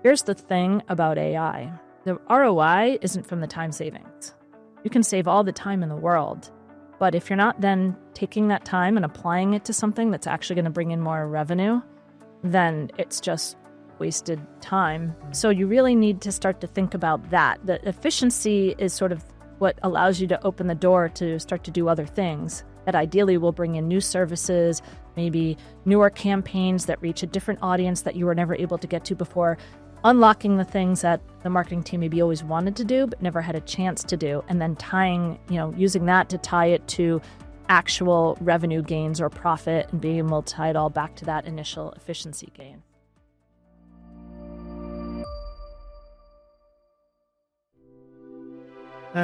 Here's the thing about AI. The ROI isn't from the time savings. You can save all the time in the world, but if you're not then taking that time and applying it to something that's actually going to bring in more revenue, then it's just wasted time. So you really need to start to think about that. The efficiency is sort of what allows you to open the door to start to do other things that ideally will bring in new services, maybe newer campaigns that reach a different audience that you were never able to get to before, unlocking the things that the marketing team maybe always wanted to do but never had a chance to do, and then tying, using that to tie it to actual revenue gains or profit and being able to tie it all back to that initial efficiency gain.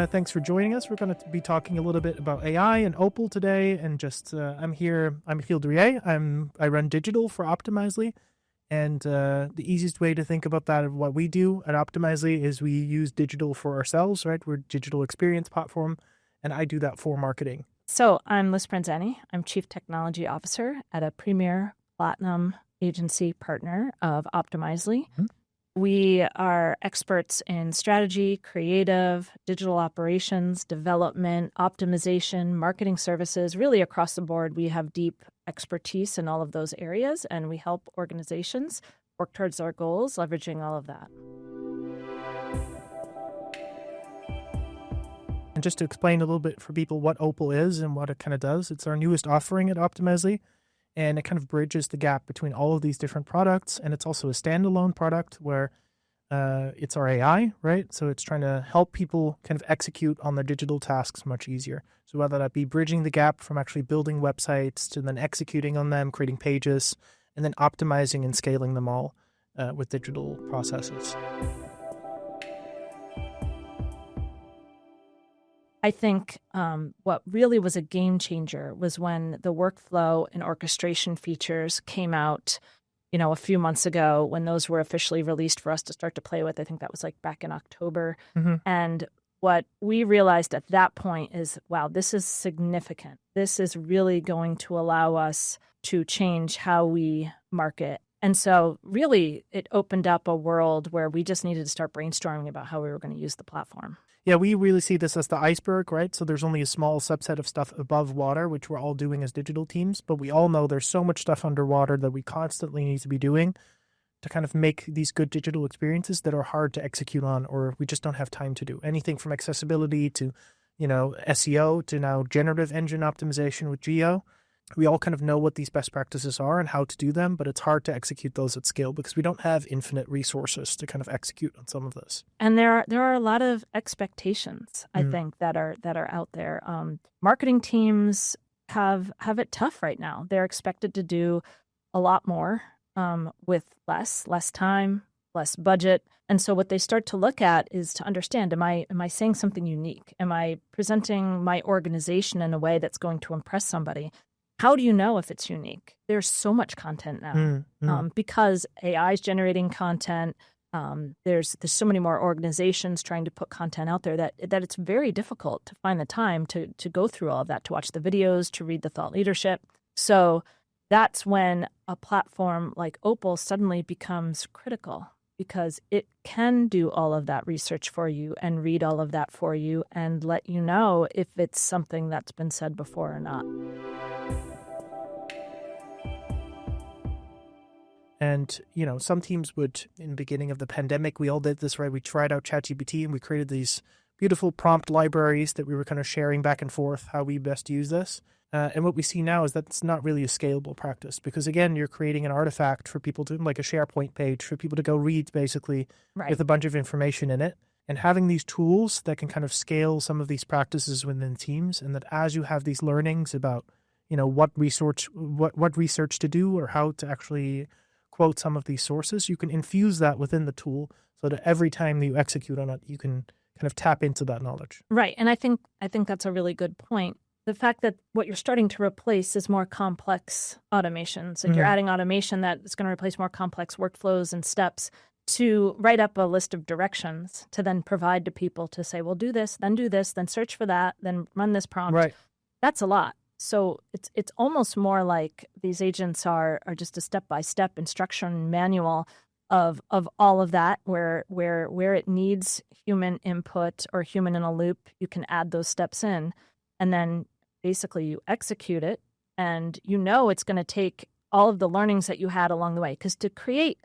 Thanks for joining us. We're going to be talking a little bit about AI and Opal today. And I'm Michiel Dorjee. I run digital for Optimizely. And the easiest way to think about that of what we do at Optimizely is we use digital for ourselves, right? We're a digital experience platform, and I do that for marketing. So I'm Liz Spranzani. I'm Chief Technology Officer at a premier platinum agency partner of Optimizely. Mm-hmm. We are experts in strategy, creative, digital operations, development, optimization, marketing services. Really across the board, we have deep expertise in all of those areas, and we help organizations work towards our goals, leveraging all of that. And just to explain a little bit for people what Opal is and what it kind of does, it's our newest offering at Optimizely. And it kind of bridges the gap between all of these different products. And it's also a standalone product where it's our AI, right? So it's trying to help people kind of execute on their digital tasks much easier. So whether that be bridging the gap from actually building websites to then executing on them, creating pages, and then optimizing and scaling them all with digital processes. I think what really was a game changer was when the workflow and orchestration features came out, a few months ago, when those were officially released for us to start to play with. I think that was like back in October. Mm-hmm. And what we realized at that point is, wow, this is significant. This is really going to allow us to change how we market. And so really it opened up a world where we just needed to start brainstorming about how we were going to use the platform. Yeah, we really see this as the iceberg, right? So there's only a small subset of stuff above water, which we're all doing as digital teams. But we all know there's so much stuff underwater that we constantly need to be doing to kind of make these good digital experiences that are hard to execute on, or we just don't have time to do. Anything from accessibility to, SEO to now generative engine optimization with Geo. We all kind of know what these best practices are and how to do them, but it's hard to execute those at scale because we don't have infinite resources to kind of execute on some of this. And there are a lot of expectations, I think, that are out there. Marketing teams have it tough right now. They're expected to do a lot more with less time, less budget. And so what they start to look at is to understand, am I saying something unique? Am I presenting my organization in a way that's going to impress somebody? How do you know if it's unique? There's so much content now because AI is generating content. There's so many more organizations trying to put content out there that it's very difficult to find the time to go through all of that, to watch the videos, to read the thought leadership. So that's when a platform like Opal suddenly becomes critical, because it can do all of that research for you and read all of that for you and let you know if it's something that's been said before or not. And, some teams would, in the beginning of the pandemic, we all did this, right? We tried out ChatGPT and we created these beautiful prompt libraries that we were kind of sharing back and forth how we best use this. And what we see now is that it's not really a scalable practice because, again, you're creating an artifact for people to, like a SharePoint page, for people to go read, basically, right, with a bunch of information in it. And having these tools that can kind of scale some of these practices within teams, and that as you have these learnings about, what research to do or how to actually quote some of these sources, you can infuse that within the tool so that every time you execute on it, you can kind of tap into that knowledge. Right. And I think that's a really good point. The fact that what you're starting to replace is more complex automations. Like you're adding automation that is going to replace more complex workflows and steps to write up a list of directions to then provide to people to say, well, do this, then search for that, then run this prompt. Right. That's a lot. So it's almost more like these agents are just a step-by-step instruction manual of all of that, where it needs human input or human in a loop, you can add those steps in, and then basically you execute it, and it's going to take all of the learnings that you had along the way. Because to create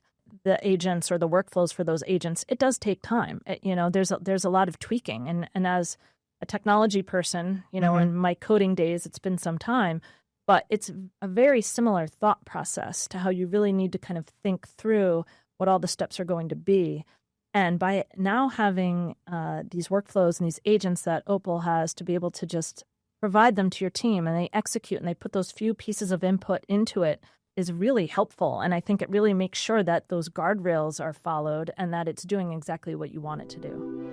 the agents or the workflows for those agents, it does take time. There's a lot of tweaking, and as a technology person, in my coding days, it's been some time, but it's a very similar thought process to how you really need to kind of think through what all the steps are going to be. And by now having these workflows and these agents that Opal has to be able to just provide them to your team, and they execute and they put those few pieces of input into it, is really helpful. And I think it really makes sure that those guardrails are followed and that it's doing exactly what you want it to do.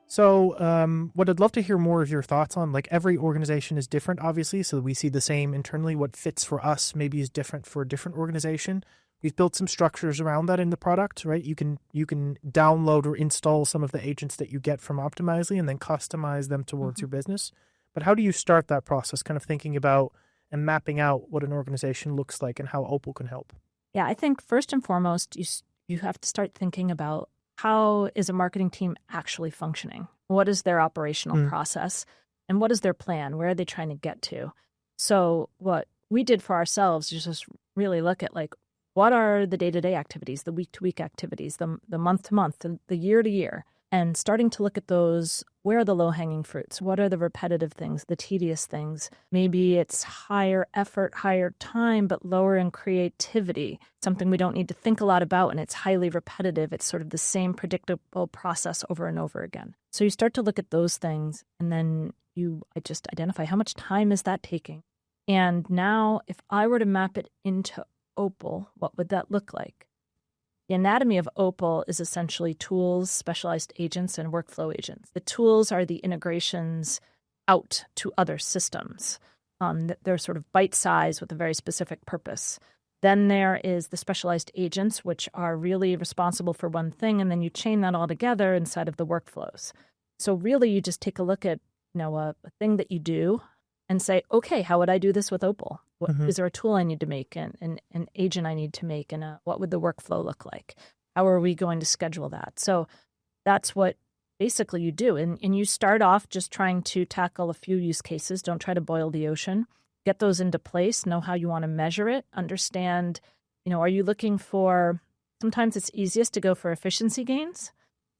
So what I'd love to hear more of your thoughts on, like, every organization is different, obviously, so we see the same internally. What fits for us maybe is different for a different organization. We've built some structures around that in the product, right? You can download or install some of the agents that you get from Optimizely and then customize them towards your business. But how do you start that process, kind of thinking about and mapping out what an organization looks like and how Opal can help? Yeah, I think first and foremost, you have to start thinking about, how is a marketing team actually functioning? What is their operational process? And what is their plan? Where are they trying to get to? So what we did for ourselves is just really look at, like, what are the day-to-day activities, the week-to-week activities, the month-to-month, the year-to-year, and starting to look at those. Where are the low-hanging fruits? What are the repetitive things, the tedious things? Maybe it's higher effort, higher time, but lower in creativity, something we don't need to think a lot about, and it's highly repetitive. It's sort of the same predictable process over and over again. So you start to look at those things, and then I just identify, how much time is that taking? And now, if I were to map it into Opal, what would that look like? The anatomy of Opal is essentially tools, specialized agents, and workflow agents. The tools are the integrations out to other systems. They're sort of bite-sized with a very specific purpose. Then there is the specialized agents, which are really responsible for one thing, and then you chain that all together inside of the workflows. So really, you just take a look at a thing that you do and say, okay, how would I do this with Opal? Is there a tool I need to make, and an agent I need to make, and what would the workflow look like? How are we going to schedule that? So that's what basically you do. And you start off just trying to tackle a few use cases. Don't try to boil the ocean. Get those into place, know how you want to measure it, understand, are you looking for, sometimes it's easiest to go for efficiency gains,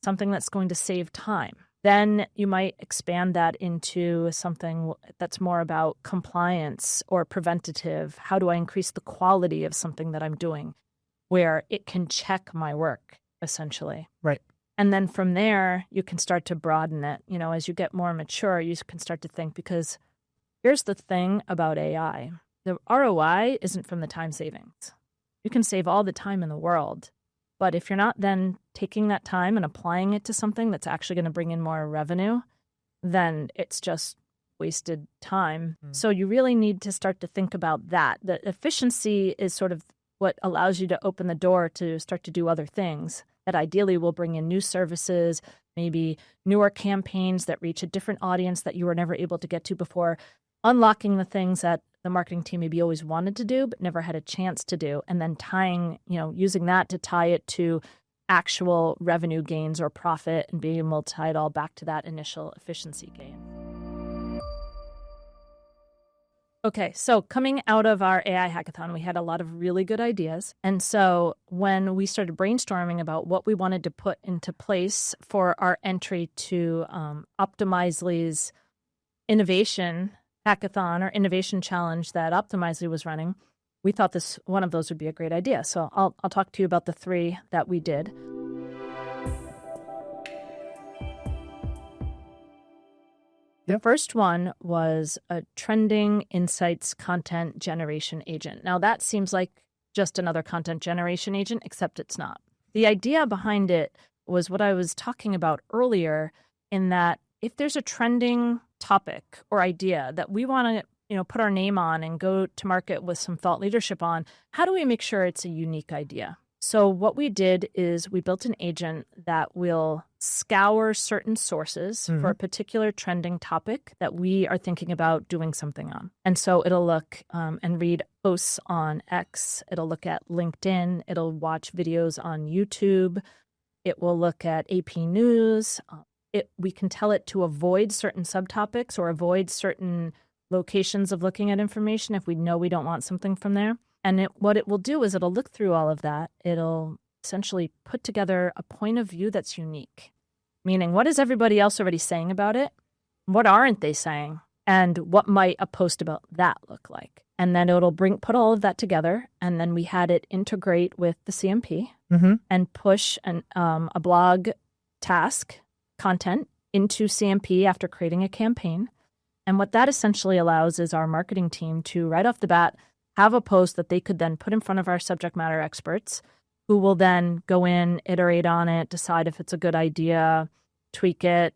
something that's going to save time. Then you might expand that into something that's more about compliance or preventative. How do I increase the quality of something that I'm doing, where it can check my work, essentially? Right. And then from there, you can start to broaden it. As you get more mature, you can start to think, because here's the thing about AI. The ROI isn't from the time savings. You can save all the time in the world, but if you're not then taking that time and applying it to something that's actually going to bring in more revenue, then it's just wasted time. So you really need to start to think about that. The efficiency is sort of what allows you to open the door to start to do other things that ideally will bring in new services, maybe newer campaigns that reach a different audience that you were never able to get to before, unlocking the things that the marketing team maybe always wanted to do but never had a chance to do, and then tying, using that to tie it to actual revenue gains or profit, and being able to tie it all back to that initial efficiency gain. Okay, so coming out of our AI hackathon, we had a lot of really good ideas. And so when we started brainstorming about what we wanted to put into place for our entry to Optimizely's innovation hackathon or innovation challenge that Optimizely was running, we thought one of those would be a great idea. So I'll talk to you about the three that we did. The first one was a trending insights content generation agent. Now that seems like just another content generation agent, except it's not. The idea behind it was what I was talking about earlier, in that if there's a trending topic or idea that we want to put our name on and go to market with some thought leadership on, how do we make sure it's a unique idea? So what we did is we built an agent that will scour certain sources for a particular trending topic that we are thinking about doing something on. And so it'll look and read posts on X. It'll look at LinkedIn. It'll watch videos on YouTube. It will look at AP News. We can tell it to avoid certain subtopics or avoid certain locations of looking at information if we know we don't want something from there. And what it will do is it'll look through all of that. It'll essentially put together a point of view that's unique, meaning what is everybody else already saying about it? What aren't they saying? And what might a post about that look like? And then it'll put all of that together. And then we had it integrate with the CMP and push a blog task content into CMP after creating a campaign. And what that essentially allows is our marketing team to right off the bat have a post that they could then put in front of our subject matter experts, who will then go in, iterate on it, decide if it's a good idea, tweak it,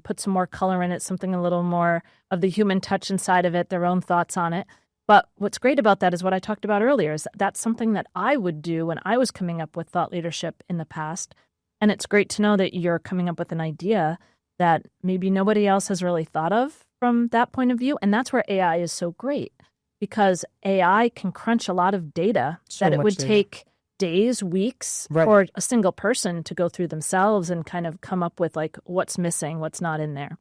put some more color in it, something a little more of the human touch inside of it, their own thoughts on it. But what's great about that is what I talked about earlier, is that's something that I would do when I was coming up with thought leadership in the past. And it's great to know that you're coming up with an idea that maybe nobody else has really thought of from that point of view. And that's where AI is so great, because AI can crunch a lot of data that it would take days, weeks for a single person to go through themselves and kind of come up with like what's missing, what's not in there.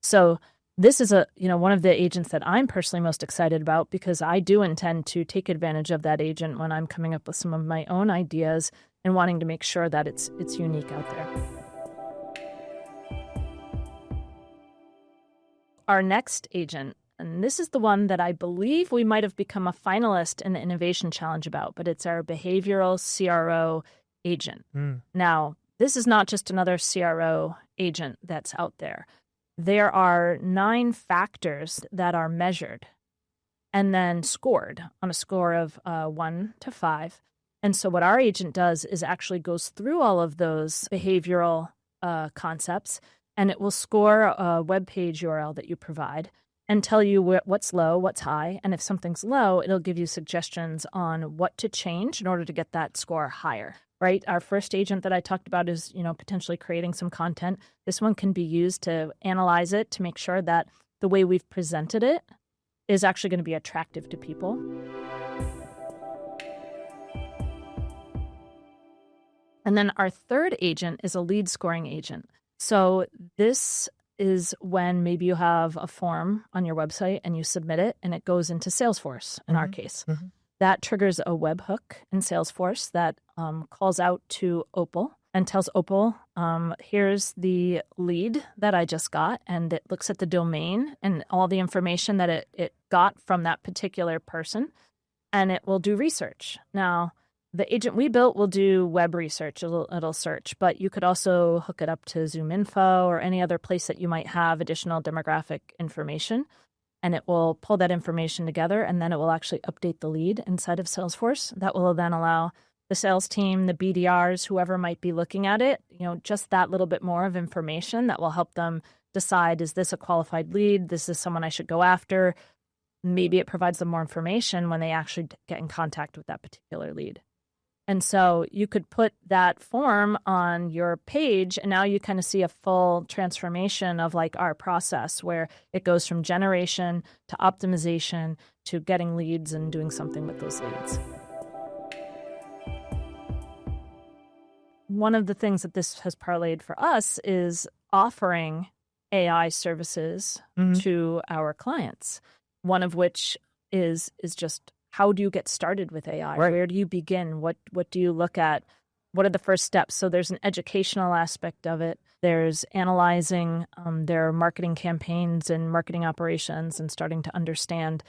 So this is one of the agents that I'm personally most excited about, because I do intend to take advantage of that agent when I'm coming up with some of my own ideas and wanting to make sure that it's unique out there. Our next agent, and this is the one that I believe we might have become a finalist in the Innovation Challenge about, but it's our behavioral CRO agent. Now, this is not just another CRO agent that's out there. There are 9 factors that are measured and then scored on a score of 1 to 5. And so what our agent does is actually goes through all of those behavioral concepts, and it will score a web page URL that you provide and tell you what's low, what's high. And if something's low, it'll give you suggestions on what to change in order to get that score higher, right? Our first agent that I talked about is, potentially creating some content. This one can be used to analyze it to make sure that the way we've presented it is actually going to be attractive to people. And then our third agent is a lead scoring agent. So this is when maybe you have a form on your website and you submit it and it goes into Salesforce, in our case. That triggers a webhook in Salesforce that calls out to Opal and tells Opal, here's the lead that I just got, and it looks at the domain and all the information that it got from that particular person, and it will do research. Now, the agent we built will do web research. It'll search, but you could also hook it up to ZoomInfo or any other place that you might have additional demographic information, and it will pull that information together, and then it will actually update the lead inside of Salesforce. That will then allow the sales team, the BDRs, whoever might be looking at it, just that little bit more of information that will help them decide, is this a qualified lead? This is someone I should go after. Maybe it provides them more information when they actually get in contact with that particular lead. And so you could put that form on your page, and now you kind of see a full transformation of like our process, where it goes from generation to optimization to getting leads and doing something with those leads. One of the things that this has parlayed for us is offering AI services to our clients, one of which is just, how do you get started with AI? Right. Where do you begin? What do you look at? What are the first steps? So there's an educational aspect of it. There's analyzing their marketing campaigns and marketing operations and starting to understand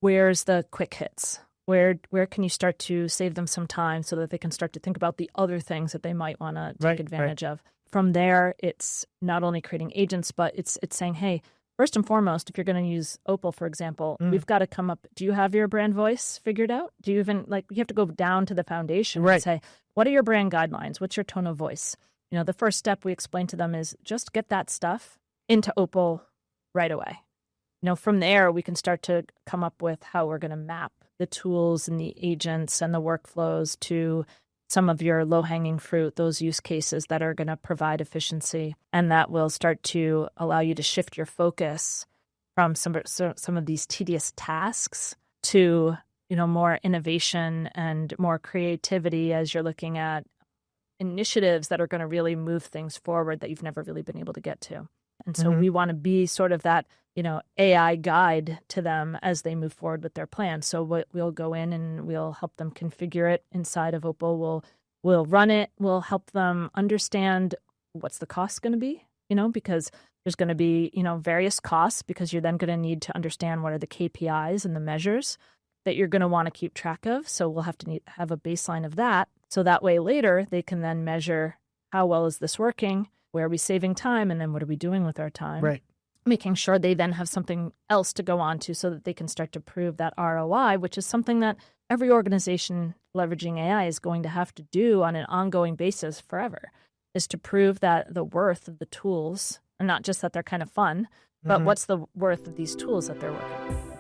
where's the quick hits. Where can you start to save them some time so that they can start to think about the other things that they might want to take advantage of? From there, it's not only creating agents, but it's saying, hey, first and foremost, if you're going to use Opal, for example, we've got to come up. Do you have your brand voice figured out? Do you even you have to go down to the foundation and say, what are your brand guidelines? What's your tone of voice? The first step we explain to them is just get that stuff into Opal right away. From there, we can start to come up with how we're going to map the tools and the agents and the workflows to some of your low-hanging fruit, those use cases that are going to provide efficiency, and that will start to allow you to shift your focus from some of these tedious tasks to, more innovation and more creativity as you're looking at initiatives that are going to really move things forward that you've never really been able to get to. And so we want to be sort of that, AI guide to them as they move forward with their plan. So we'll go in and we'll help them configure it inside of Opal. We'll run it. We'll help them understand what's the cost going to be, because there's going to be, various costs, because you're then going to need to understand what are the KPIs and the measures that you're going to want to keep track of. So we'll have to have a baseline of that. So that way later they can then measure how well is this working, where are we saving time, and then what are we doing with our time? Right. Making sure they then have something else to go on to so that they can start to prove that ROI, which is something that every organization leveraging AI is going to have to do on an ongoing basis forever, is to prove that the worth of the tools, and not just that they're kind of fun, but what's the worth of these tools that they're working.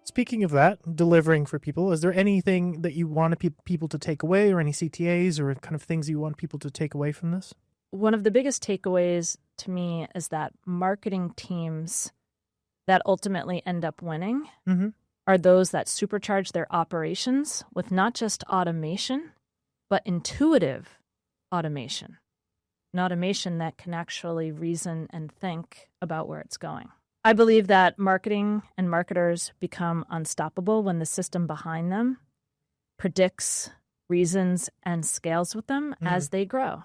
Speaking of that, delivering for people, is there anything that you want people to take away, or any CTAs or kind of things you want people to take away from this? One of the biggest takeaways to me is that marketing teams that ultimately end up winning are those that supercharge their operations with not just automation, but intuitive automation. An automation that can actually reason and think about where it's going. I believe that marketing and marketers become unstoppable when the system behind them predicts, reasons, and scales with them as they grow.